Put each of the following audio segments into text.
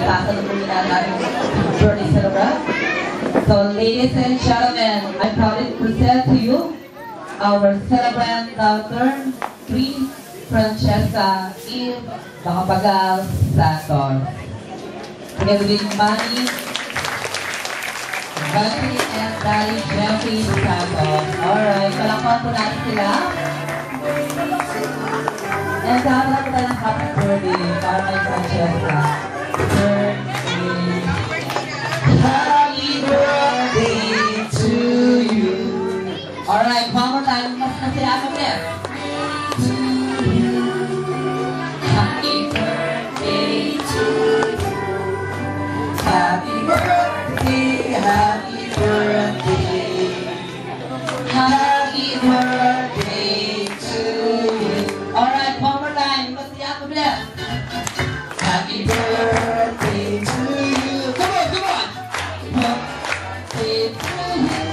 sasalubungin natin birthday celebrant. So, ladies and gentlemen, I'm proud to present to you our celebrant daughter, Queen Francesca Eve Macapagal Santos. Together with Manny, Bunny, and Daddy Jeffrey Santos. Alright, palakpan po natin sila. And kakala po tayo ng happy birthday para kay Francesca. Happy birthday to you. Alright, one more time. Mas nasila ako ulit. To you. Happy birthday to you. Happy birthday, happy birthday. Happy birthday to you. Alright, one more time. Mas nasila ako ulit. Happy birthday to you. Come on, come on. Birthday to you.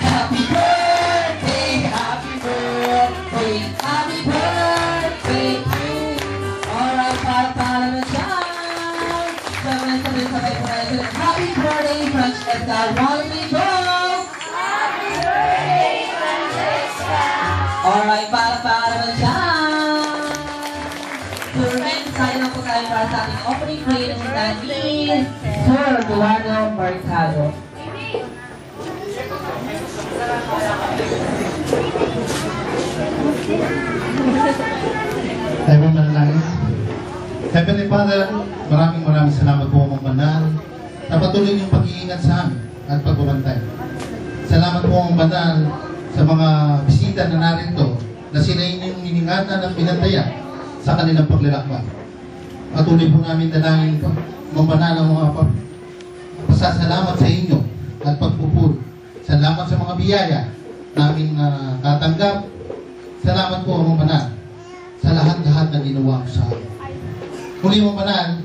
Happy birthday, happy birthday, happy birthday to you. Alright, para naman siya. Sabay po natin. Happy birthday, Francesca. One we go. Happy birthday, Francesca. Alright, para naman siya. Turn, tayo lang po tayo para sa ating opening prayer ng Daddy Sir Eduardo Mercado. Tayo mo manalangin. Heavenly Father, maraming salamat po Amang Banal na patuloy niyong pag-iingat sa amin at pagbabantay. Salamat po Amang Banal sa mga bisita na narito na sila inyong iningatan at pinantaya sa kanilang paglalakbay. Patuloy po namin dalangin po Amang Banal ang mga pasasalamat sa inyo at pagpupul. Salamat sa mga biyaya namin tatanggap. Salamat po Amang Banal sa lahat-lahat na ginawa ko sa amin. Muli Amang Banal,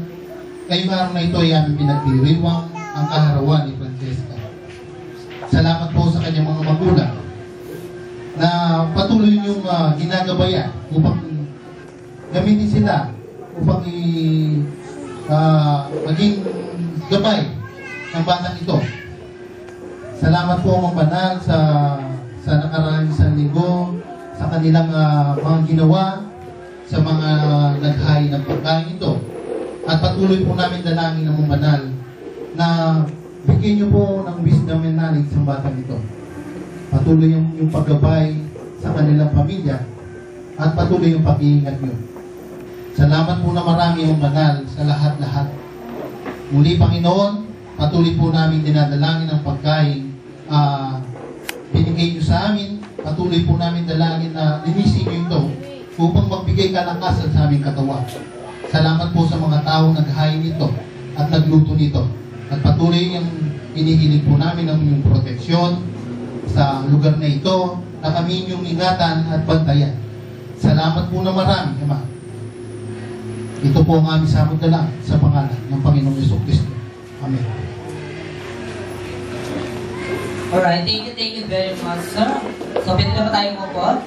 ngayong araw na ito ay aming pinagdiriwang ang kaharawan ni Francesca. Salamat po sa kanyang mga magulang na patuloy niyong ginagabayan upang gamitin sila upang maging gabay ng batang ito. Salamat po Amang Banal sa nakaraang isang linggo, sa kanilang mga ginawa, sa mga naghain ng pagkain ito. At patuloy po namin dalangin Amang Banal na bigyan niyo po ng wisdom and knowledge sa batang ito. Patuloy yung paggabay sa kanilang pamilya at patuloy yung pag-iingat niyo. Salamat po na marami Amang Banal sa lahat-lahat. Muli Panginoon, patuloy po namin dinadalangin ang pagkain binigay niyo sa amin. Patuloy po namin dalangin na linisin niyo ito upang magbigay kalakasan sa aming katawan. Salamat po sa mga taong naghain nito at nagluto nito. At patuloy yung inihiling po namin ang inyong proteksyon sa lugar na ito na kami inyong ingatan at bantayan. Salamat po na marami, Ama. Ito po ang aming samot-dalang sa pangalan ng Panginoong Jesucristo. Amen. Alright, thank you very much, sir. So, pwede na ba tayo mupot?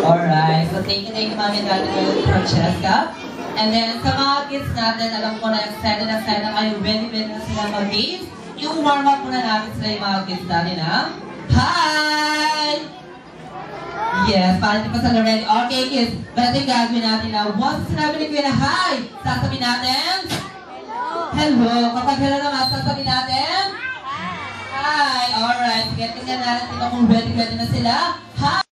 Alright, so thank you Mami and Daddy Francesca. And then, sa mga kids natin, alam ko na excited na kayo, ready na sila mag-game. Yung warm up muna natin sila yung mga kids natin, ha? Hi! Yes, parang pa sila ready. Okay, kids, but yung gagawin natin na once sinabi ni Kuya na hi, sasabihin natin, hello. Kapag hello naman, sasabihin natin, hi! Alright, sige, tingnan natin kung ready na sila. Hi!